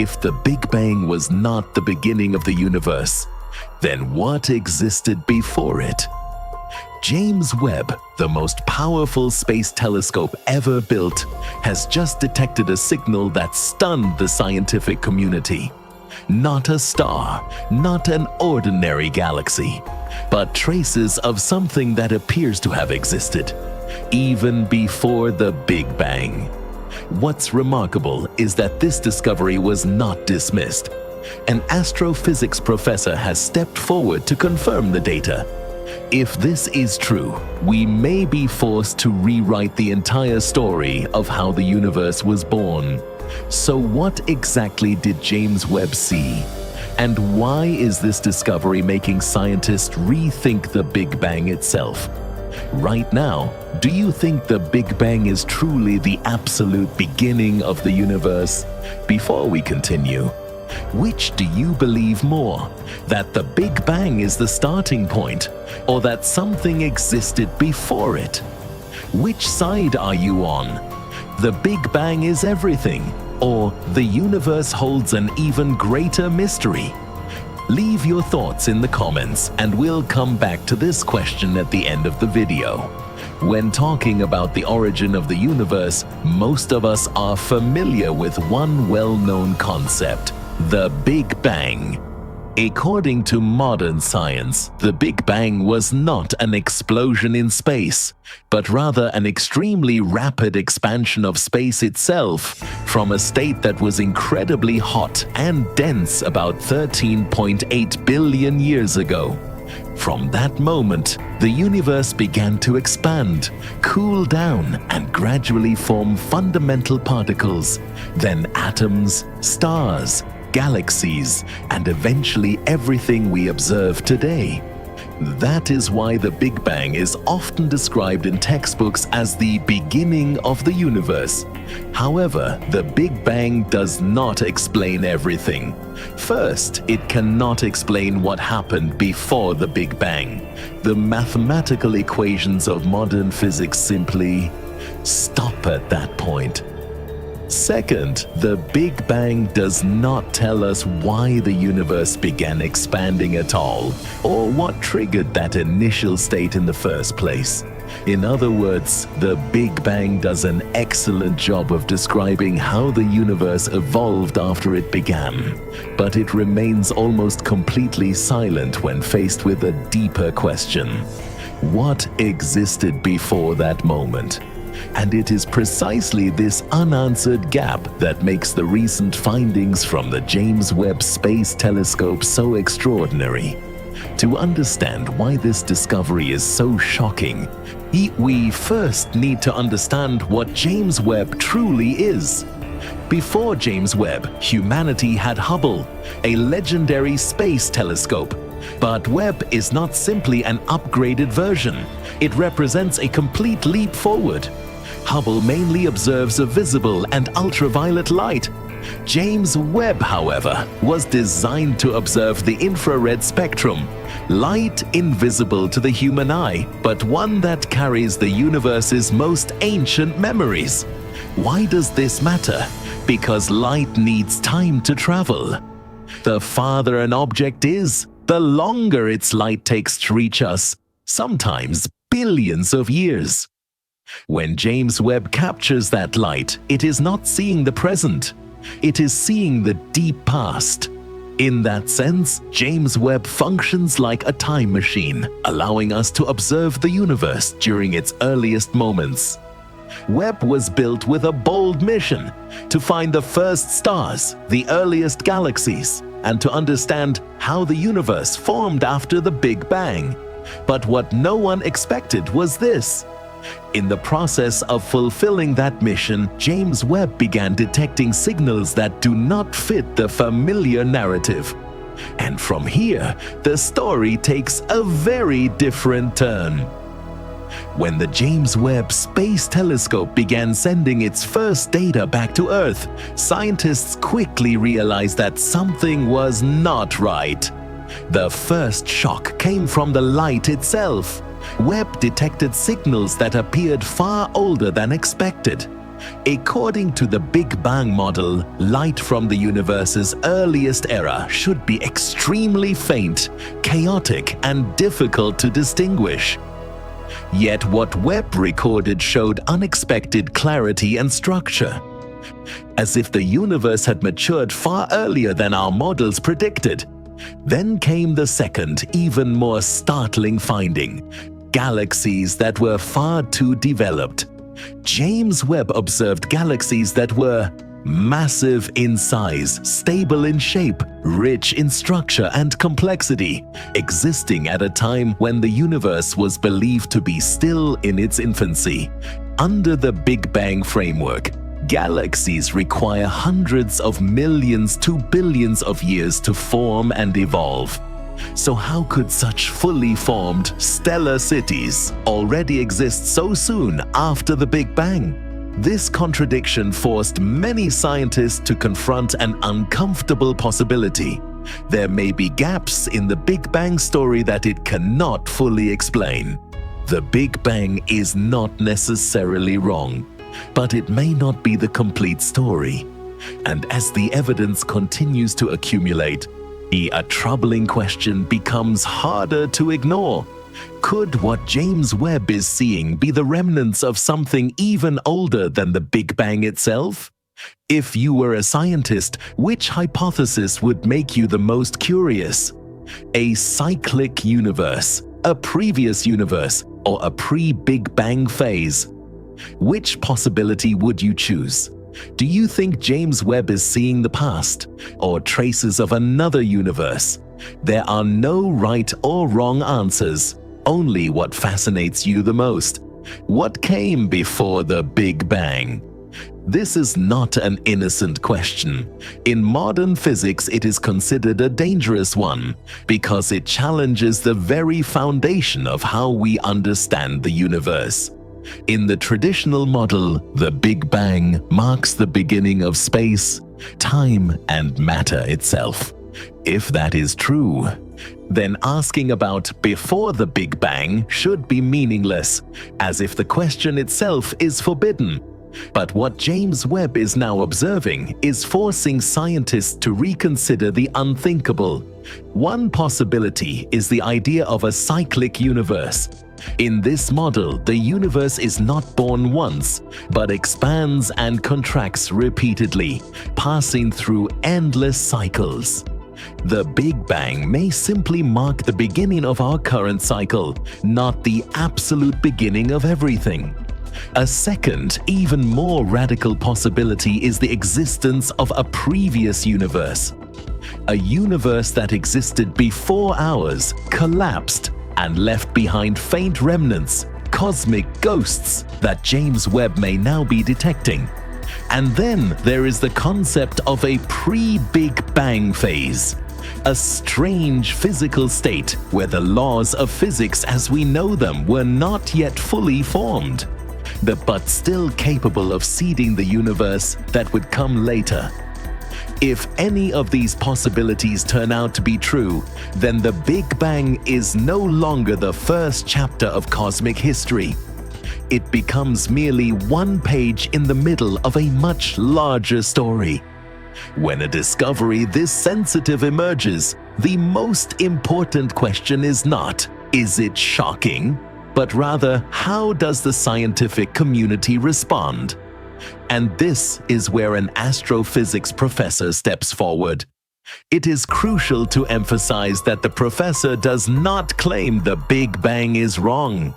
If the Big Bang was not the beginning of the universe, then what existed before it? James Webb, the most powerful space telescope ever built, has just detected a signal that stunned the scientific community. Not a star, not an ordinary galaxy, but traces of something that appears to have existed even before the Big Bang. What's remarkable is that this discovery was not dismissed. An astrophysics professor has stepped forward to confirm the data. If this is true, we may be forced to rewrite the entire story of how the universe was born. So what exactly did James Webb see? And why is this discovery making scientists rethink the Big Bang itself? Right now, do you think the Big Bang is truly the absolute beginning of the universe? Before we continue, which do you believe more? That the Big Bang is the starting point, or that something existed before it? Which side are you on? The Big Bang is everything, or the universe holds an even greater mystery? Leave your thoughts in the comments and we'll come back to this question at the end of the video. When talking about the origin of the universe, most of us are familiar with one well-known concept: the Big Bang. According to modern science, the Big Bang was not an explosion in space, but rather an extremely rapid expansion of space itself from a state that was incredibly hot and dense about 13.8 billion years ago. From that moment, the universe began to expand, cool down, and gradually form fundamental particles, then atoms, stars, galaxies, and eventually everything we observe today. That is why the Big Bang is often described in textbooks as the beginning of the universe. However, the Big Bang does not explain everything. First, it cannot explain what happened before the Big Bang. The mathematical equations of modern physics simply stop at that point. Second, the Big Bang does not tell us why the universe began expanding at all, or what triggered that initial state in the first place. In other words, the Big Bang does an excellent job of describing how the universe evolved after it began, but it remains almost completely silent when faced with a deeper question: what existed before that moment? And it is precisely this unanswered gap that makes the recent findings from the James Webb Space Telescope so extraordinary. To understand why this discovery is so shocking, we first need to understand what James Webb truly is. Before James Webb, humanity had Hubble, a legendary space telescope. But Webb is not simply an upgraded version. It represents a complete leap forward. Hubble mainly observes a visible and ultraviolet light. James Webb, however, was designed to observe the infrared spectrum, light invisible to the human eye, but one that carries the universe's most ancient memories. Why does this matter? Because light needs time to travel. The farther an object is, the longer its light takes to reach us, sometimes billions of years. When James Webb captures that light, it is not seeing the present. It is seeing the deep past. In that sense, James Webb functions like a time machine, allowing us to observe the universe during its earliest moments. Webb was built with a bold mission: to find the first stars, the earliest galaxies, and to understand how the universe formed after the Big Bang. But what no one expected was this. In the process of fulfilling that mission, James Webb began detecting signals that do not fit the familiar narrative. And from here, the story takes a very different turn. When the James Webb Space Telescope began sending its first data back to Earth, scientists quickly realized that something was not right. The first shock came from the light itself. Webb detected signals that appeared far older than expected. According to the Big Bang model, light from the universe's earliest era should be extremely faint, chaotic, and difficult to distinguish. Yet what Webb recorded showed unexpected clarity and structure, as if the universe had matured far earlier than our models predicted. Then came the second, even more startling finding: galaxies that were far too developed. James Webb observed galaxies that were massive in size, stable in shape, rich in structure and complexity, existing at a time when the universe was believed to be still in its infancy. Under the Big Bang framework, galaxies require hundreds of millions to billions of years to form and evolve. So how could such fully formed stellar cities already exist so soon after the Big Bang? This contradiction forced many scientists to confront an uncomfortable possibility. There may be gaps in the Big Bang story that it cannot fully explain. The Big Bang is not necessarily wrong, but it may not be the complete story. And as the evidence continues to accumulate, a troubling question becomes harder to ignore. Could what James Webb is seeing be the remnants of something even older than the Big Bang itself? If you were a scientist, which hypothesis would make you the most curious? A cyclic universe, a previous universe, or a pre-Big Bang phase? Which possibility would you choose? Do you think James Webb is seeing the past, or traces of another universe? There are no right or wrong answers, only what fascinates you the most. What came before the Big Bang? This is not an innocent question. In modern physics, it is considered a dangerous one because it challenges the very foundation of how we understand the universe. In the traditional model, the Big Bang marks the beginning of space, time, and matter itself. If that is true, then asking about before the Big Bang should be meaningless, as if the question itself is forbidden. But what James Webb is now observing is forcing scientists to reconsider the unthinkable. One possibility is the idea of a cyclic universe. In this model, the universe is not born once, but expands and contracts repeatedly, passing through endless cycles. The Big Bang may simply mark the beginning of our current cycle, not the absolute beginning of everything. A second, even more radical possibility is the existence of a previous universe. A universe that existed before ours, collapsed, and left behind faint remnants, cosmic ghosts that James Webb may now be detecting. And then there is the concept of a pre-Big Bang phase, a strange physical state where the laws of physics as we know them were not yet fully formed, but still capable of seeding the universe that would come later. If any of these possibilities turn out to be true, then the Big Bang is no longer the first chapter of cosmic history. It becomes merely one page in the middle of a much larger story. When a discovery this sensitive emerges, the most important question is not, is it shocking? But rather, how does the scientific community respond? And this is where an astrophysics professor steps forward. It is crucial to emphasize that the professor does not claim the Big Bang is wrong,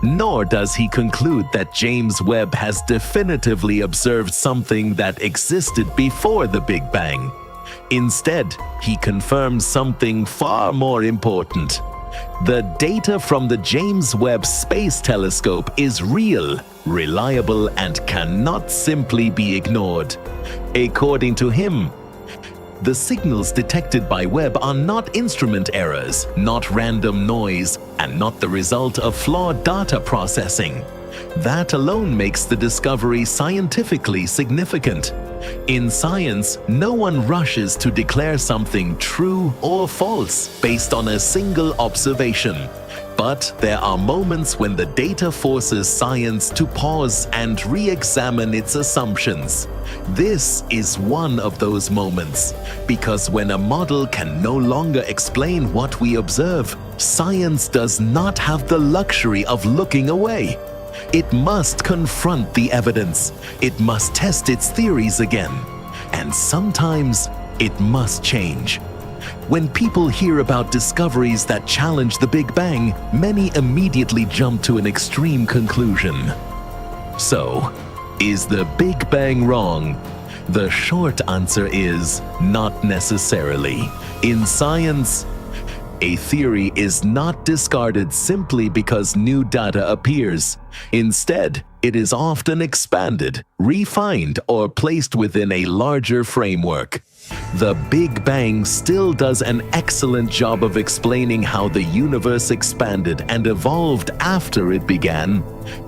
nor does he conclude that James Webb has definitively observed something that existed before the Big Bang. Instead, he confirms something far more important. The data from the James Webb Space Telescope is real, reliable, and cannot simply be ignored. According to him, the signals detected by Webb are not instrument errors, not random noise, and not the result of flawed data processing. That alone makes the discovery scientifically significant. In science, no one rushes to declare something true or false based on a single observation. But there are moments when the data forces science to pause and re-examine its assumptions. This is one of those moments, because when a model can no longer explain what we observe, science does not have the luxury of looking away. It must confront the evidence. It must test its theories again. And sometimes it must change. When people hear about discoveries that challenge the Big Bang, many immediately jump to an extreme conclusion. So, is the Big Bang wrong? The short answer is not necessarily. In science, a theory is not discarded simply because new data appears. Instead, it is often expanded, refined, or placed within a larger framework. The Big Bang still does an excellent job of explaining how the universe expanded and evolved after it began.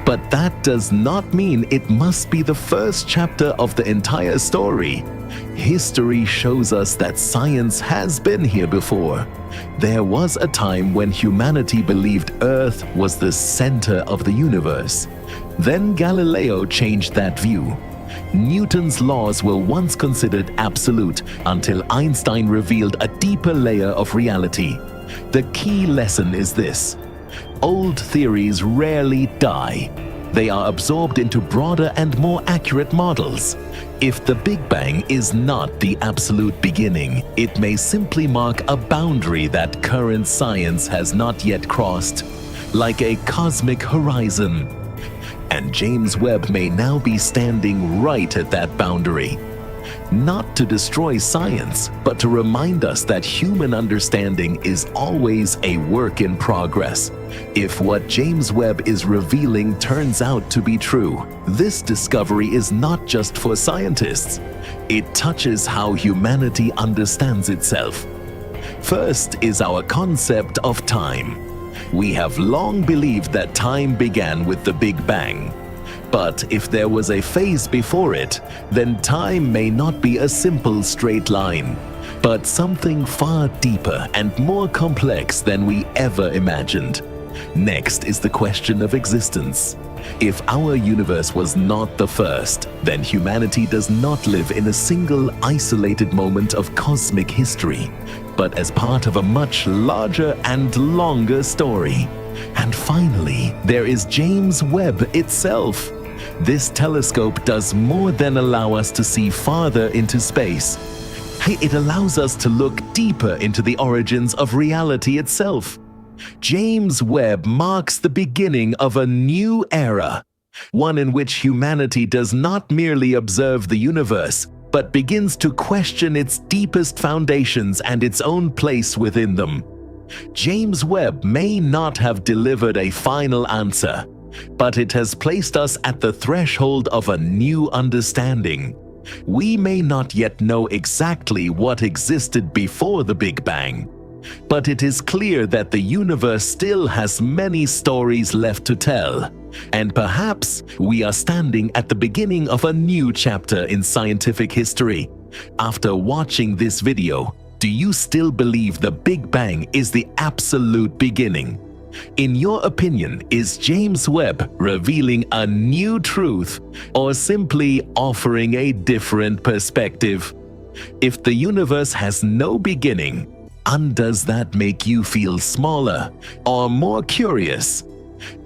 But that does not mean it must be the first chapter of the entire story. History shows us that science has been here before. There was a time when humanity believed Earth was the center of the universe. Then Galileo changed that view. Newton's laws were once considered absolute until Einstein revealed a deeper layer of reality. The key lesson is this: old theories rarely die. They are absorbed into broader and more accurate models. If the Big Bang is not the absolute beginning, it may simply mark a boundary that current science has not yet crossed, like a cosmic horizon. And James Webb may now be standing right at that boundary. Not to destroy science, but to remind us that human understanding is always a work in progress. If what James Webb is revealing turns out to be true, this discovery is not just for scientists. It touches how humanity understands itself. First is our concept of time. We have long believed that time began with the Big Bang. But if there was a phase before it, then time may not be a simple straight line, but something far deeper and more complex than we ever imagined. Next is the question of existence. If our universe was not the first, then humanity does not live in a single isolated moment of cosmic history, but as part of a much larger and longer story. And finally, there is James Webb itself. This telescope does more than allow us to see farther into space. It allows us to look deeper into the origins of reality itself. James Webb marks the beginning of a new era, one in which humanity does not merely observe the universe, but begins to question its deepest foundations and its own place within them. James Webb may not have delivered a final answer, but it has placed us at the threshold of a new understanding. We may not yet know exactly what existed before the Big Bang, but it is clear that the universe still has many stories left to tell, and perhaps we are standing at the beginning of a new chapter in scientific history. After watching this video, do you still believe the Big Bang is the absolute beginning? In your opinion, is James Webb revealing a new truth or simply offering a different perspective? If the universe has no beginning, does that make you feel smaller or more curious?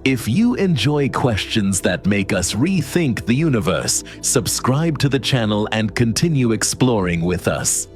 If you enjoy questions that make us rethink the universe, subscribe to the channel and continue exploring with us.